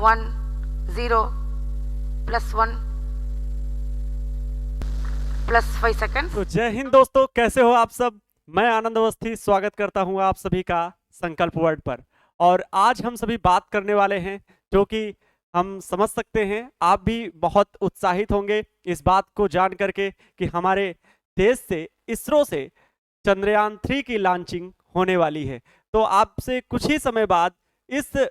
1 0 +1 +5 second. तो जय हिंद दोस्तों, कैसे हो आप सब। मैं आनंद अवस्थी स्वागत करता हूं आप सभी का संकल्प वर्ड पर। और आज हम सभी बात करने वाले हैं जो कि हम समझ सकते हैं आप भी बहुत उत्साहित होंगे इस बात को जान करके कि हमारे देश से इसरो से चंद्रयान 3 की लॉन्चिंग होने वाली है। तो आपसे कुछ ही समय बाद इस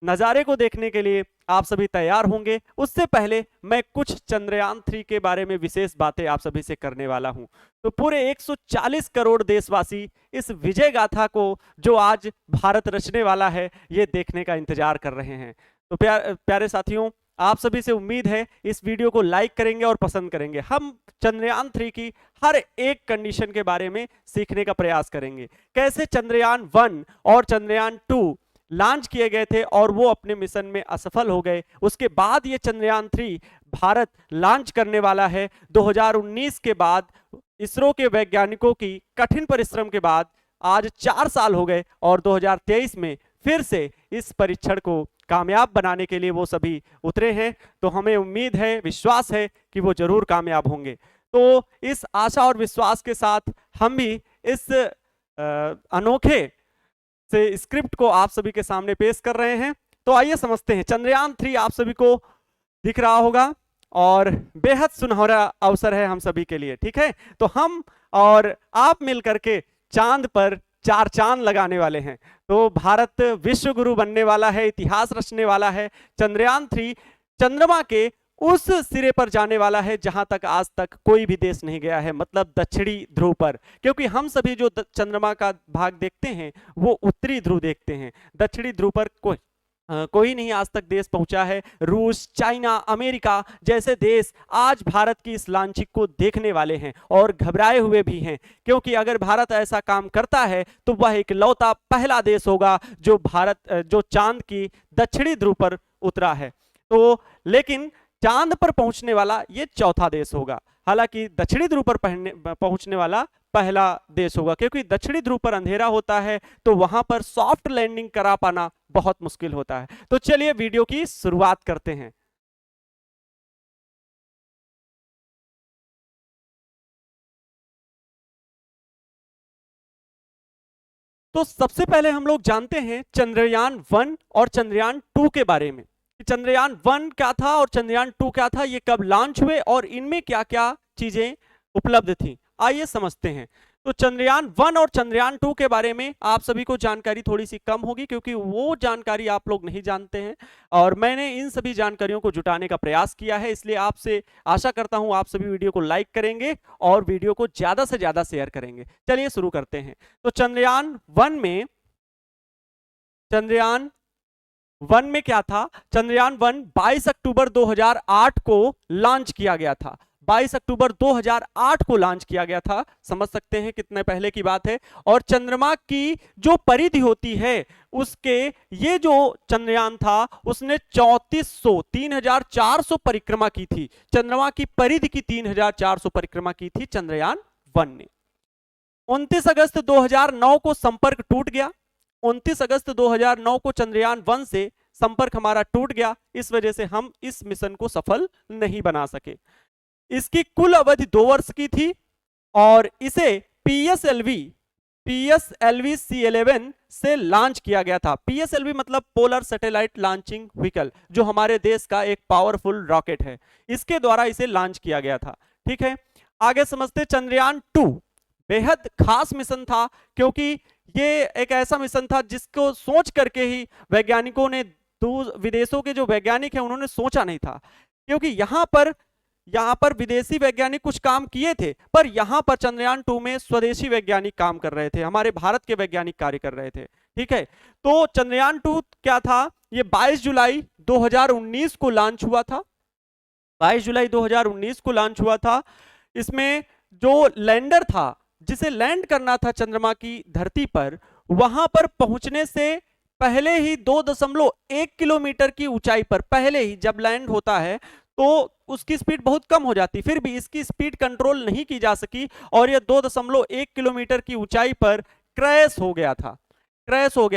नज़ारे को देखने के लिए आप सभी तैयार होंगे। उससे पहले मैं कुछ चंद्रयान 3 के बारे में विशेष बातें आप सभी से करने वाला हूं। तो पूरे 140 करोड़ देशवासी इस विजय गाथा को जो आज भारत रचने वाला है ये देखने का इंतजार कर रहे हैं। तो प्यारे साथियों, आप सभी से उम्मीद है इस वीडियो को लाइक करेंगे और पसंद करेंगे। हम चंद्रयान 3 की हर एक कंडीशन के बारे में सीखने का प्रयास करेंगे। कैसे चंद्रयान 1 और चंद्रयान 2 लॉन्च किए गए थे और वो अपने मिशन में असफल हो गए, उसके बाद ये चंद्रयान 3 भारत लॉन्च करने वाला है। 2019 के बाद इसरो के वैज्ञानिकों की कठिन परिश्रम के बाद आज 4 साल हो गए और 2023 में फिर से इस परीक्षण को कामयाब बनाने के लिए वो सभी उतरे हैं। तो हमें उम्मीद है, विश्वास है कि वो जरूर कामयाब होंगे। तो इस आशा और विश्वास के साथ हम भी इस अनोखे से स्क्रिप्ट को आप सभी के सामने पेश कर रहे हैं। तो आइए समझते हैं। चंद्रयान 3 आप सभी को दिख रहा होगा और बेहद सुनहरा अवसर है हम सभी के लिए, ठीक है। तो हम और आप मिलकर के चांद पर 4 चांद लगाने वाले हैं। तो भारत विश्व गुरु बनने वाला है, इतिहास रचने वाला है। चंद्रयान 3 चंद्रमा के उस सिरे पर जाने वाला है जहां तक आज तक कोई भी देश नहीं गया है, मतलब दक्षिणी ध्रुव पर। क्योंकि हम सभी जो चंद्रमा का भाग देखते हैं वो उत्तरी ध्रुव देखते हैं, दक्षिणी ध्रुव पर कोई नहीं आज तक देश पहुंचा है। रूस, चाइना, अमेरिका जैसे देश आज भारत की इस लॉन्चिंग को देखने वाले हैं और घबराए हुए भी हैं, क्योंकि अगर भारत ऐसा काम करता है तो वह इकलौता पहला देश होगा जो चांद की दक्षिणी ध्रुव पर उतरा है। तो लेकिन चांद पर पहुंचने वाला ये चौथा देश होगा। हालांकि दक्षिणी ध्रुव पर पहुंचने वाला पहला देश होगा, क्योंकि दक्षिणी ध्रुव पर अंधेरा होता है तो वहां पर सॉफ्ट लैंडिंग करा पाना बहुत मुश्किल होता है। तो चलिए वीडियो की शुरुआत करते हैं। तो सबसे पहले हम लोग जानते हैं चंद्रयान 1 और चंद्रयान 2 के बारे में। चंद्रयान 1 क्या था और चंद्रयान 2 क्या था, ये कब लॉन्च हुए और इनमें क्या क्या चीजें उपलब्ध थी, आइए समझते हैं। तो चंद्रयान 1 और चंद्रयान 2 के बारे में आप सभी को जानकारी थोड़ी सी कम होगी, क्योंकि वो जानकारी आप लोग नहीं जानते हैं और मैंने इन सभी जानकारियों को जुटाने का प्रयास किया है। इसलिए आपसे आशा करता हूं आप सभी वीडियो को लाइक करेंगे और वीडियो को ज्यादा से ज्यादा शेयर करेंगे। चलिए शुरू करते हैं। तो चंद्रयान 1 में क्या था। चंद्रयान 1 22 अक्टूबर 2008 को लॉन्च किया गया था। 22 अक्टूबर 2008 को लॉन्च किया गया था, समझ सकते हैं कितने पहले की बात है। और चंद्रमा की जो परिधि होती है उसके ये जो चंद्रयान था उसने 3400 परिक्रमा की थी। चंद्रमा की परिधि की 3400 परिक्रमा की थी चंद्रयान 1 ने। 29 अगस्त 2009 को संपर्क टूट गया। 29 अगस्त 2009 को चंद्रयान 1 से संपर्क हमारा टूट गया। इस वजह से हम इस मिशन को सफल नहीं बना सके। इसकी कुल अवधि 2 वर्ष की थी और इसे PSLV C11 से लॉन्च किया गया था। PSLV मतलब पोलर सैटेलाइट लॉन्चिंग व्हीकल, जो हमारे देश का एक पावरफुल रॉकेट है, इसके द्वारा इसे लॉन्च किया गया था, ठीक है। आगे समझते। चंद्रयान 2 बेहद खास मिशन था, क्योंकि ये एक ऐसा मिशन था जिसको सोच करके ही वैज्ञानिकों ने, विदेशों के जो वैज्ञानिक हैं उन्होंने सोचा नहीं था। क्योंकि यहाँ पर विदेशी वैज्ञानिक कुछ काम किए थे, पर यहाँ पर चंद्रयान 2 में स्वदेशी वैज्ञानिक काम कर रहे थे, हमारे भारत के वैज्ञानिक कार्य कर रहे थे, ठीक है। तो चंद्रयान 2 क्या था, ये 22 जुलाई 2019 को लॉन्च हुआ था। 22 जुलाई 2019 को लॉन्च हुआ था। इसमें जो लैंडर था, जिसे लैंड करना था चंद्रमा की धरती पर, वहां पर पहुंचने से पहले ही 2.1 किलोमीटर की ऊंचाई पर पहले ही जब लैंड होता है तो उसकी स्पीड बहुत कम हो जाती, फिर भी इसकी स्पीड कंट्रोल नहीं की जा सकी और यह 2.1 किलोमीटर की ऊंचाई पर क्रैश हो गया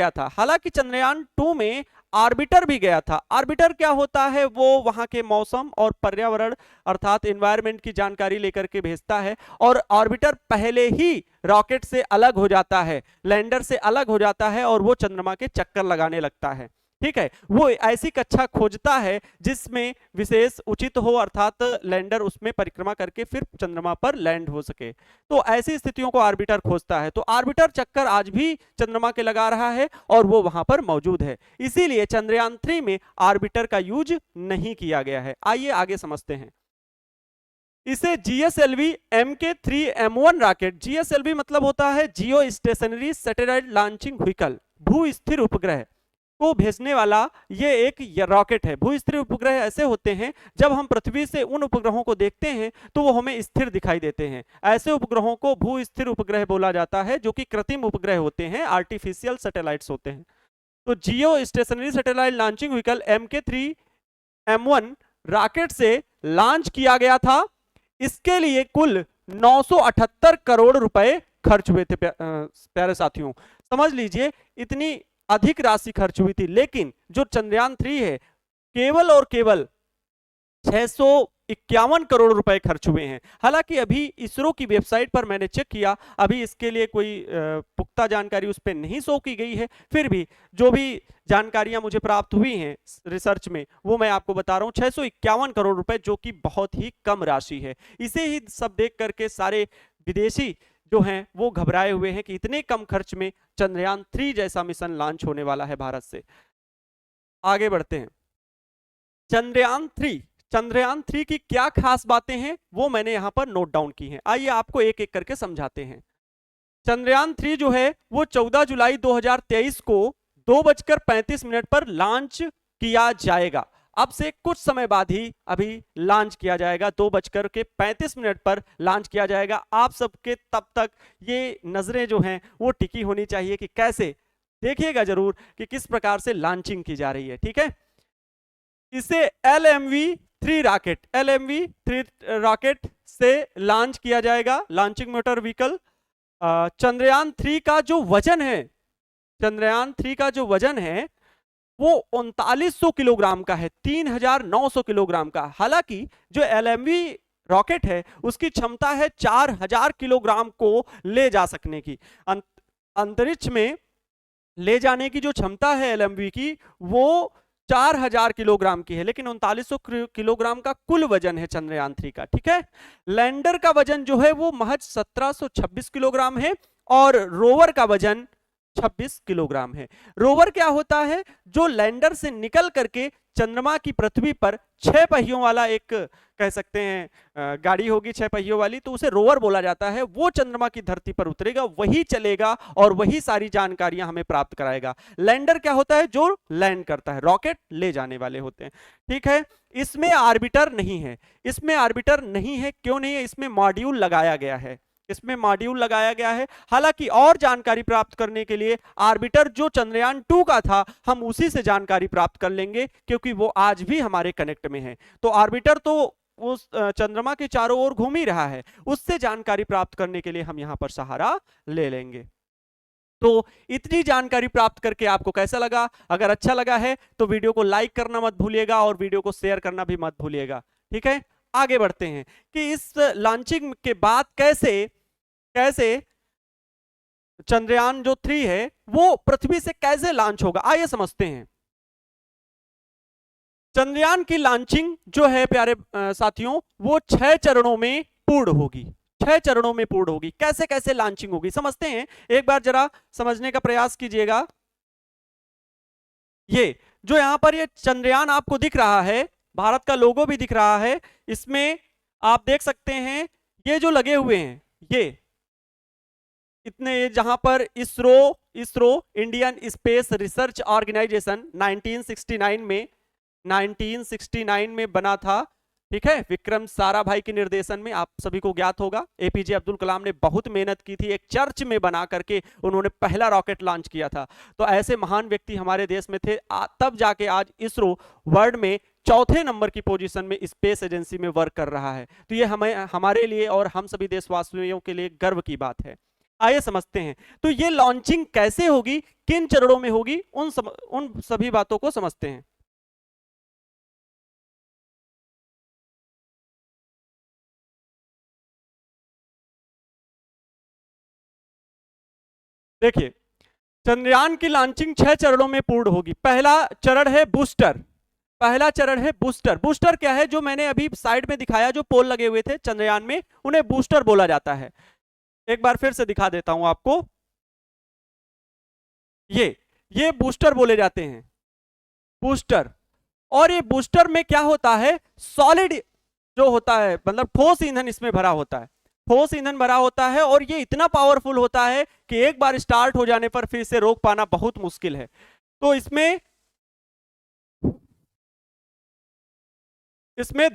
था। हालांकि चंद्रयान 2 में ऑर्बिटर भी गया था। ऑर्बिटर क्या होता है, वो वहां के मौसम और पर्यावरण अर्थात एनवायरनमेंट की जानकारी लेकर के भेजता है, और ऑर्बिटर पहले ही रॉकेट से अलग हो जाता है, लैंडर से अलग हो जाता है, और वो चंद्रमा के चक्कर लगाने लगता है। ठीक है, वो ऐसी कक्षा खोजता है जिसमें विशेष उचित हो, अर्थात लैंडर उसमें परिक्रमा करके फिर चंद्रमा पर लैंड हो सके। तो ऐसी स्थितियों को ऑर्बिटर खोजता है। तो ऑर्बिटर चक्कर आज भी चंद्रमा के लगा रहा है और वो वहां पर मौजूद है। इसीलिए चंद्रयान 3 में ऑर्बिटर का यूज नहीं किया गया है। आइए आगे समझते हैं। इसे GSLV Mk3M1 रॉकेट, GSLV मतलब होता है जियो स्टेशनरी सैटेलाइट लॉन्चिंग व्हीकल, भू स्थिर उपग्रह को भेजने वाला ये एक रॉकेट है। भू स्थिर उपग्रह ऐसे होते हैं, जब हम पृथ्वी से उन उपग्रहों को देखते हैं तो वो हमें स्थिर दिखाई देते हैं। ऐसे उपग्रहों को भू स्थिर उपग्रह बोला जाता है, जो कि कृत्रिम उपग्रह होते हैं, आर्टिफिशियल सैटेलाइट्स होते हैं। तो जियो stationery satellite launching vehicle Mk3M1 rocket से लॉन्च किया गया था। इसके लिए कुल 978 करोड़ रुपए खर्च हुए थे। प्यारे साथियों, समझ लीजिए इतनी अधिक राशि खर्च हुई थी, लेकिन जो चंद्रयान 3 है केवल और केवल 651 करोड़ रुपए खर्च हुए हैं। हालांकि अभी इसरो की वेबसाइट पर मैंने चेक किया, अभी इसके लिए कोई पुख्ता जानकारी उस पर नहीं शो की गई है। फिर भी जो भी जानकारियां मुझे प्राप्त हुई हैं रिसर्च में, वो मैं आपको बता रहा हूं। 651 करोड़ रुपए, जो कि बहुत ही कम राशि है। इसे ही सब देख करके सारे विदेशी जो हैं वो घबराए हुए हैं कि इतने कम खर्च में चंद्रयान 3 जैसा मिशन लॉन्च होने वाला है भारत से। आगे बढ़ते हैं। चंद्रयान 3 की क्या खास बातें हैं वो मैंने यहां पर नोट डाउन की हैं। आइए आपको एक एक करके समझाते हैं। चंद्रयान 3 जो है वो 14 जुलाई 2023 को 2:35 पर लॉन्च किया जाएगा। अब से कुछ समय बाद ही अभी लॉन्च किया जाएगा, 2:35 पर लॉन्च किया जाएगा। आप सबके तब तक ये नजरें जो हैं वो टिकी होनी चाहिए कि कैसे, देखिएगा जरूर कि किस प्रकार से लॉन्चिंग की जा रही है। ठीक है, इसे LMV3 रॉकेट से लॉन्च किया जाएगा, लॉन्चिंग मोटर व्हीकल। चंद्रयान 3 का जो वजन है वो 3900 किलोग्राम का है, 3900 किलोग्राम का। हालांकि जो LMV रॉकेट है उसकी क्षमता है 4000 किलोग्राम को ले जा सकने की। अंतरिक्ष में ले जाने की जो क्षमता है LMV की वो 4000 किलोग्राम की है, लेकिन 3900 किलोग्राम का कुल वजन है चंद्रयान 3 का। ठीक है, लैंडर का वजन जो है वो महज 1726 किलोग्राम है और रोवर का वजन 26 किलोग्राम है। रोवर क्या होता है, जो लैंडर से निकल करके चंद्रमा की पृथ्वी पर 6 पहियों वाला एक कह सकते हैं गाड़ी होगी 6 पहियों वाली, तो उसे रोवर बोला जाता है। वो चंद्रमा की धरती पर उतरेगा, वही चलेगा और वही सारी जानकारियां हमें प्राप्त कराएगा। लैंडर क्या होता है, जो लैंड करता है, रॉकेट ले जाने वाले होते हैं। ठीक है, इसमें ऑर्बिटर नहीं है। क्यों नहीं है? इसमें मॉड्यूल लगाया गया है। हालांकि और जानकारी प्राप्त करने के लिए ऑर्बिटर जो चंद्रयान 2 का था, हम उसी से जानकारी प्राप्त कर लेंगे, क्योंकि वो आज भी हमारे कनेक्ट में है। तो ऑर्बिटर तो उस चंद्रमा के चारों ओर घूम ही रहा है, उससे जानकारी प्राप्त करने के लिए हम यहां पर सहारा ले लेंगे। तो इतनी जानकारी प्राप्त करके आपको कैसा लगा? अगर अच्छा लगा है तो वीडियो को लाइक करना मत भूलिएगा और वीडियो को शेयर करना भी मत भूलिएगा। ठीक है, आगे बढ़ते हैं कि इस लॉन्चिंग के बाद कैसे चंद्रयान जो 3 है वो पृथ्वी से कैसे लॉन्च होगा। आइए समझते हैं। चंद्रयान की लॉन्चिंग जो है प्यारे साथियों, वो 6 चरणों में पूर्ण होगी। 6 चरणों में पूर्ण होगी। कैसे कैसे लॉन्चिंग होगी समझते हैं, एक बार जरा समझने का प्रयास कीजिएगा। ये जो यहां पर ये चंद्रयान आपको दिख रहा है, भारत का लोगो भी दिख रहा है, इसमें आप देख सकते हैं ये जो लगे हुए हैं, ये इतने, जहां पर ISRO Indian space research organisation 1969 में बना था। ठीक है, विक्रम साराभाई के निर्देशन में, आप सभी को ज्ञात होगा एपीजे अब्दुल कलाम ने बहुत मेहनत की थी, एक चर्च में बना करके उन्होंने पहला रॉकेट लॉन्च किया था। तो ऐसे महान व्यक्ति हमारे देश में थे, तब जाके आज इसरो वर्ल्ड में 4थे नंबर की पोजीशन में स्पेस एजेंसी में वर्क कर रहा है। तो ये हमारे लिए और हम सभी देशवासियों के लिए गर्व की बात है। आइए समझते हैं। तो ये लॉन्चिंग कैसे होगी, किन चरणों में होगी, उन सभी बातों को समझते हैं। देखिए, चंद्रयान की लॉन्चिंग 6 चरणों में पूर्ण होगी। पहला चरण है बूस्टर। पहला चरण है बूस्टर। बूस्टर क्या है, जो मैंने अभी साइड में दिखाया, जो पोल लगे हुए थे चंद्रयान में, उन्हें बूस्टर बोला जाता है। एक बार फिर से दिखा देता हूं आपको। ये बूस्टर बोले जाते हैं, बूस्टर। और ये बूस्टर में क्या होता है, सॉलिड जो होता है, मतलब ठोस ईंधन इसमें भरा होता है। ठोस ईंधन भरा होता है और ये इतना पावरफुल होता है कि एक बार स्टार्ट हो जाने पर फिर से रोक पाना बहुत मुश्किल है। तो इसमें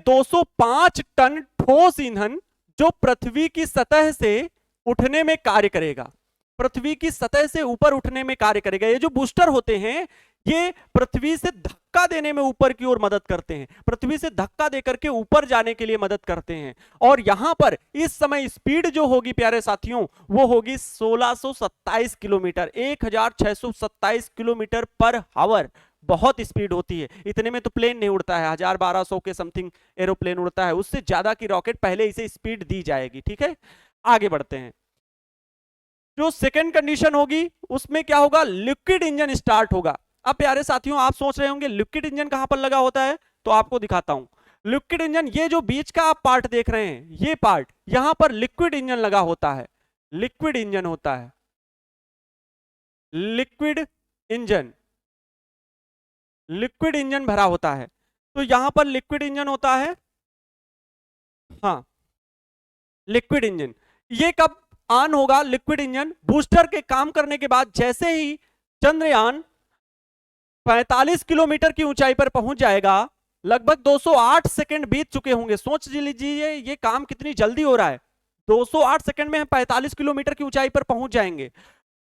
205 टन ठोस ईंधन जो पृथ्वी की सतह से उठने में कार्य करेगा, पृथ्वी की सतह से ऊपर उठने में कार्य करेगा। ये जो बूस्टर होते हैं, ये पृथ्वी से धक्का देने में ऊपर की ओर मदद करते हैं, पृथ्वी से धक्का देकर के ऊपर जाने के लिए मदद करते हैं। और यहां पर इस समय स्पीड जो होगी प्यारे साथियों, वो होगी 1627 किलोमीटर, 1627 किलोमीटर पर आवर। बहुत स्पीड होती है। इतने में तो प्लेन नहीं उड़ता है, 1000-1200 के समथिंग एरोप्लेन उड़ता है, उससे ज्यादा की रॉकेट पहले इसे स्पीड दी जाएगी। ठीक है, आगे बढ़ते हैं। जो सेकंड कंडीशन होगी उसमें क्या होगा, लिक्विड इंजन स्टार्ट होगा। अब प्यारे साथियों, आप सोच रहे होंगे लिक्विड इंजन कहां पर लगा होता है, तो आपको दिखाता हूं। लिक्विड इंजन, ये जो बीच का आप पार्ट देख रहे हैं, ये पार्ट, यहां पर लिक्विड इंजन लगा होता है। लिक्विड इंजन होता है, लिक्विड इंजन, लिक्विड इंजन भरा होता है। तो यहां पर लिक्विड इंजन होता है, हाँ, लिक्विड इंजन। ये कब ऑन होगा लिक्विड इंजन, बूस्टर के काम करने के बाद। जैसे ही चंद्रयान 45 किलोमीटर की ऊंचाई पर पहुंच जाएगा, लगभग 208 सेकंड बीत चुके होंगे। सोच लीजिए ये काम कितनी जल्दी हो रहा है। 208 सेकंड में हम 45 किलोमीटर की ऊंचाई पर पहुंच जाएंगे।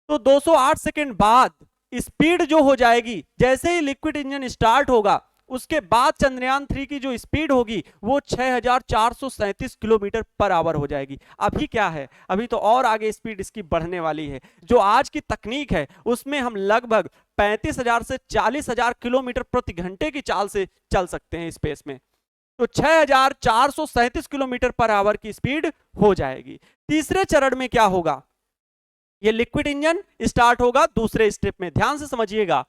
तो 208 सेकंड बाद स्पीड जो हो जाएगी, जैसे ही लिक्विड इंजन स्टार्ट होगा, उसके बाद चंद्रयान 3 की जो स्पीड होगी वो 6437 किलोमीटर पर आवर हो जाएगी। अभी क्या है, अभी तो और आगे स्पीड इसकी बढ़ने वाली है। जो आज की तकनीक है उसमें हम लगभग 35,000 से 40,000 किलोमीटर प्रति घंटे की चाल से चल सकते हैं स्पेस में। तो 6437 किलोमीटर पर आवर की स्पीड हो जाएगी। तीसरे चरण में क्या होगा, ये लिक्विड इंजन स्टार्ट होगा दूसरे स्टेप में। ध्यान से समझिएगा,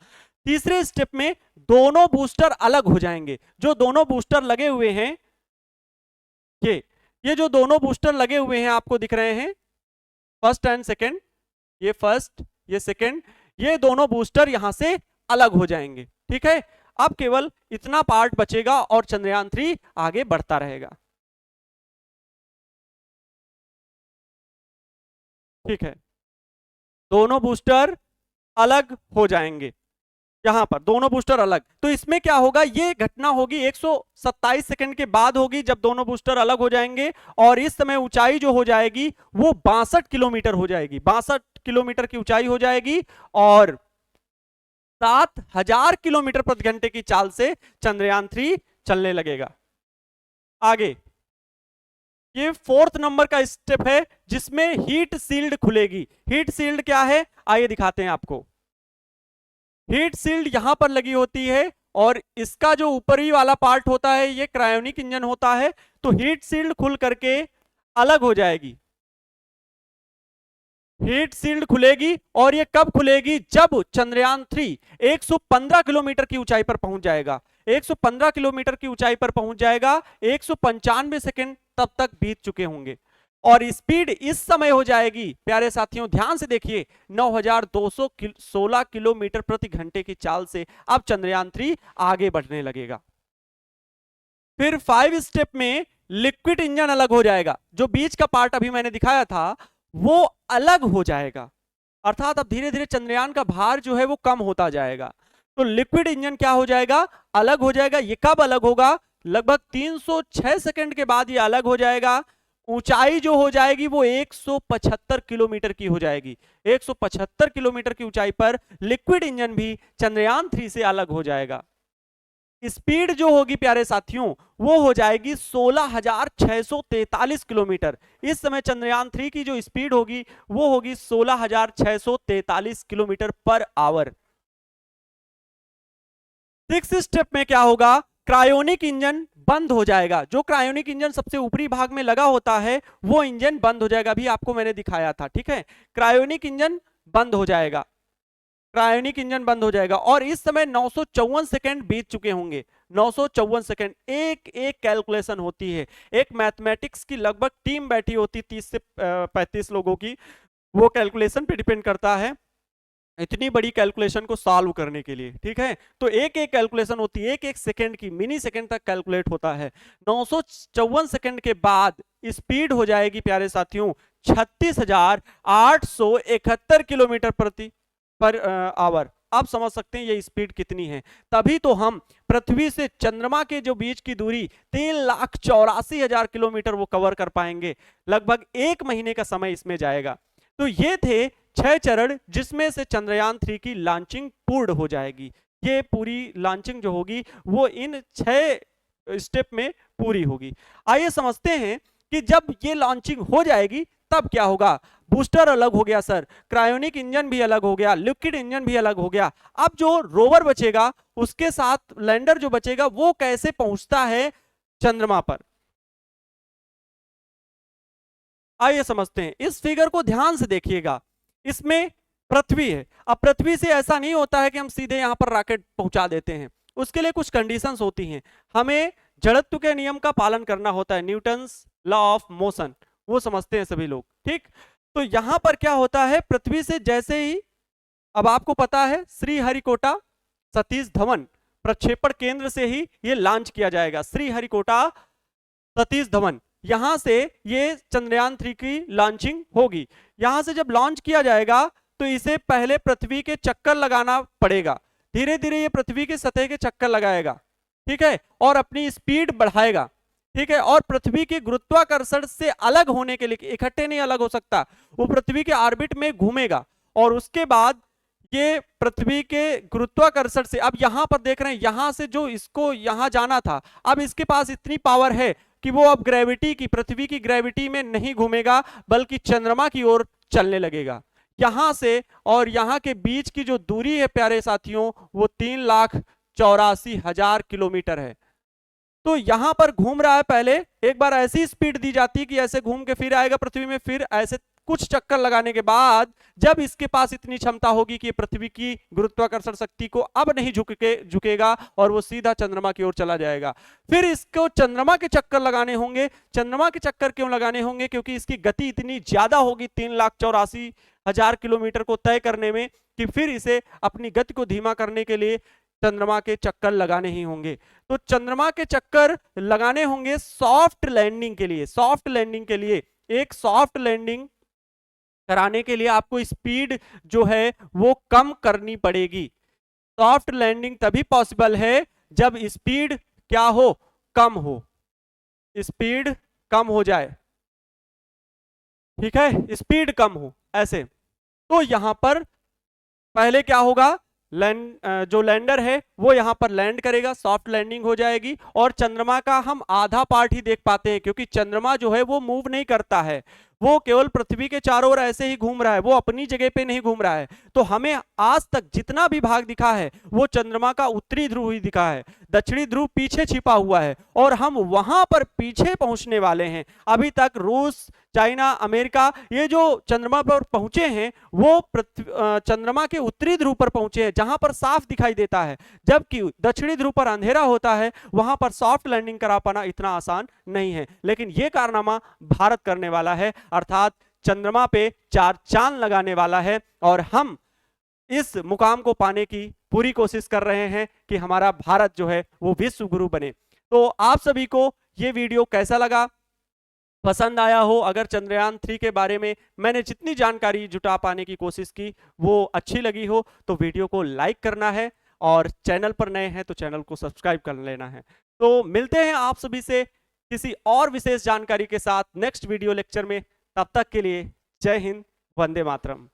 तीसरे स्टेप में दोनों बूस्टर अलग हो जाएंगे। जो दोनों बूस्टर लगे हुए हैं, ये जो दोनों बूस्टर लगे हुए हैं आपको दिख रहे हैं, फर्स्ट एंड सेकंड, ये फर्स्ट, ये सेकंड, ये दोनों बूस्टर यहां से अलग हो जाएंगे। ठीक है, अब केवल इतना पार्ट बचेगा और चंद्रयान 3 आगे बढ़ता रहेगा। ठीक है, दोनों बूस्टर अलग हो जाएंगे, यहां पर दोनों बूस्टर अलग। तो इसमें क्या होगा, ये घटना होगी 127 सेकंड के बाद होगी, जब दोनों बूस्टर अलग हो जाएंगे। और इस समय ऊंचाई जो हो जाएगी वो 62 किलोमीटर हो जाएगी, 62 किलोमीटर की ऊंचाई हो जाएगी। और 7000 किलोमीटर प्रति घंटे की चाल से चंद्रयान 3 चलने लगेगा। आगे ये फोर्थ नंबर का स्टेप है जिसमें हीट सील्ड खुलेगी। हीट सील्ड क्या है, आइए दिखाते हैं आपको। हीट सील्ड यहां पर लगी होती है और इसका जो ऊपरी वाला पार्ट होता है ये क्रायोनिक इंजन होता है। तो हीट सील्ड खुल करके अलग हो जाएगी। हीट सील्ड खुलेगी और ये कब खुलेगी, जब चंद्रयान 3 115 किलोमीटर की ऊंचाई पर पहुंच जाएगा। 115 किलोमीटर की ऊंचाई पर पहुंच जाएगा, 195 सेकंड तब तक बीत चुके होंगे। और स्पीड इस समय हो जाएगी प्यारे साथियों, ध्यान से देखिए, 9216 किलोमीटर प्रति घंटे की चाल से अब चंद्रयान 3 आगे बढ़ने लगेगा। फिर 5 स्टेप में लिक्विड इंजन अलग हो जाएगा। जो बीच का पार्ट अभी मैंने दिखाया था वो अलग हो जाएगा, अर्थात अब धीरे धीरे चंद्रयान का भार जो है वो कम होता जाएगा। तो लिक्विड इंजन क्या हो जाएगा, अलग हो जाएगा। ये कब अलग होगा, लगभग 306 सेकंड के बाद ये अलग हो जाएगा। ऊंचाई जो हो जाएगी वो 175 किलोमीटर की हो जाएगी। 175 किलोमीटर की ऊंचाई पर लिक्विड इंजन भी चंद्रयान 3 से अलग हो जाएगा। स्पीड जो होगी प्यारे साथियों वो हो जाएगी 16,643 किलोमीटर। इस समय चंद्रयान 3 की जो स्पीड होगी वो होगी 16,643 किलोमीटर पर आवर। 6 स्टेप में क्या होगा, क्रायोनिक इंजन बंद हो जाएगा। जो क्रायोनिक इंजन सबसे ऊपरी भाग में लगा होता है वो इंजन बंद हो जाएगा, अभी आपको मैंने दिखाया था, ठीक है। क्रायोनिक इंजन बंद हो जाएगा, क्रायोनिक इंजन बंद हो जाएगा। और इस समय 954 सेकंड बीत चुके होंगे, 954 सेकंड। एक एक कैलकुलेशन होती है, एक मैथमेटिक्स की लगभग टीम बैठी होती 30 से 35 लोगों की, वो कैलकुलेशन पे डिपेंड करता है इतनी बड़ी कैलकुलेशन को सॉल्व करने के लिए, ठीक है। तो एक एक कैलकुलेशन होती है, एक एक सेकंड की, मिनी सेकंड तक कैलकुलेट होता है। 954 सेकंड के बाद स्पीड हो जाएगी प्यारे साथियों 36,871 किलोमीटर पर आवर। आप समझ सकते हैं ये स्पीड कितनी है। तभी तो हम पृथ्वी से चंद्रमा के जो बीच की दूरी 3,84,000 किलोमीटर वो कवर कर पाएंगे। लगभग 1 महीने का समय इसमें जाएगा। तो ये थे 6 चरण जिसमें से चंद्रयान 3 की लॉन्चिंग पूर्ण हो जाएगी। ये पूरी लॉन्चिंग जो होगी वो इन 6 स्टेप में पूरी होगी। आइए समझते हैं कि जब ये लॉन्चिंग हो जाएगी तब क्या होगा। बूस्टर अलग हो गया सर, क्रायोनिक इंजन भी अलग हो गया, लिक्विड इंजन भी अलग हो गया। अब जो रोवर बचेगा उसके साथ लैंडर जो बचेगा वो कैसे पहुंचता है चंद्रमा पर, आइए समझते हैं। इस फिगर को ध्यान से देखिएगा, इसमें पृथ्वी है। अब पृथ्वी से ऐसा नहीं होता है कि हम सीधे यहां पर रॉकेट पहुंचा देते हैं, उसके लिए कुछ कंडीशंस होती हैं। हमें जड़त्व के नियम का पालन करना होता है, न्यूटन्स लॉ ऑफ मोशन, वो समझते हैं सभी लोग, ठीक। तो यहां पर क्या होता है, पृथ्वी से जैसे ही, अब आपको पता है श्रीहरिकोटा सतीश धवन प्रक्षेपण केंद्र से ही ये लॉन्च किया जाएगा। श्रीहरिकोटा सतीश धवन, यहां से ये चंद्रयान 3 की लॉन्चिंग होगी। यहां से जब लॉन्च किया जाएगा तो इसे पहले पृथ्वी के चक्कर लगाना पड़ेगा। धीरे धीरे ये पृथ्वी के सतह के चक्कर लगाएगा, ठीक है, और अपनी स्पीड बढ़ाएगा, ठीक है। और पृथ्वी के गुरुत्वाकर्षण से अलग होने के लिए, इकट्ठे नहीं अलग हो सकता, वो पृथ्वी के ऑर्बिट में घूमेगा। और उसके बाद ये पृथ्वी के गुरुत्वाकर्षण से, अब यहां पर देख रहे हैं यहां से जो इसको यहां जाना था, अब इसके पास इतनी पावर है कि वो अब ग्रेविटी की, पृथ्वी की ग्रेविटी में नहीं घूमेगा बल्कि चंद्रमा की ओर चलने लगेगा। यहां से और यहां के बीच की जो दूरी है प्यारे साथियों वो 3,84,000 किलोमीटर है। तो यहां पर घूम रहा है, पहले एक बार ऐसी स्पीड दी जाती है कि ऐसे घूम के फिर आएगा पृथ्वी में, फिर ऐसे कुछ चक्कर लगाने के बाद जब इसके पास इतनी क्षमता होगी कि पृथ्वी की गुरुत्वाकर्षण शक्ति को अब नहीं झुकेगा और वो सीधा चंद्रमा की ओर चला जाएगा। फिर इसको चंद्रमा के चक्कर लगाने होंगे। चंद्रमा के चक्कर क्यों लगाने होंगे, क्योंकि इसकी गति इतनी ज्यादा होगी 3,84,000 किलोमीटर को तय करने में, कि फिर इसे अपनी गति को धीमा करने के लिए चंद्रमा के चक्कर लगाने ही होंगे। तो चंद्रमा के चक्कर लगाने होंगे सॉफ्ट लैंडिंग के लिए। सॉफ्ट लैंडिंग के लिए, एक सॉफ्ट लैंडिंग कराने के लिए आपको स्पीड जो है वो कम करनी पड़ेगी। सॉफ्ट लैंडिंग तभी पॉसिबल है जब स्पीड क्या हो, कम हो, स्पीड कम हो जाए, ठीक है, स्पीड कम हो ऐसे। तो यहां पर पहले क्या होगा, जो लैंडर है वो यहां पर लैंड करेगा, सॉफ्ट लैंडिंग हो जाएगी। और चंद्रमा का हम आधा पार्ट ही देख पाते हैं, क्योंकि चंद्रमा जो है वो मूव नहीं करता है, वो केवल पृथ्वी के चारों ओर ऐसे ही घूम रहा है, वो अपनी जगह पे नहीं घूम रहा है। तो हमें आज तक जितना भी भाग दिखा है वो चंद्रमा का उत्तरी ध्रुव ही दिखा है, दक्षिणी ध्रुव पीछे छिपा हुआ है और हम वहां पर पीछे पहुंचने वाले हैं। अभी तक रूस, चाइना, अमेरिका, ये जो चंद्रमा पर पहुंचे हैं वो चंद्रमा के उत्तरी ध्रुव पर पहुंचे हैं, जहां पर साफ दिखाई देता है, जबकि दक्षिणी ध्रुव पर अंधेरा होता है, वहां पर सॉफ्ट लैंडिंग करा पाना इतना आसान नहीं है। लेकिन यह कारनामा भारत करने वाला है, अर्थात चंद्रमा पे 4 चांद लगाने वाला है। और हम इस मुकाम को पाने की पूरी कोशिश कर रहे हैं कि हमारा भारत जो है वो विश्व गुरु बने। तो आप सभी को ये वीडियो कैसा लगा, पसंद आया हो, अगर चंद्रयान 3 के बारे में मैंने जितनी जानकारी जुटा पाने की कोशिश की वो अच्छी लगी हो, तो वीडियो को लाइक करना है और चैनल पर नए हैं तो चैनल को सब्सक्राइब कर लेना है। तो मिलते हैं आप सभी से किसी और विशेष जानकारी के साथ नेक्स्ट वीडियो लेक्चर में। तब तक के लिए जय हिंद, वंदे मातरम।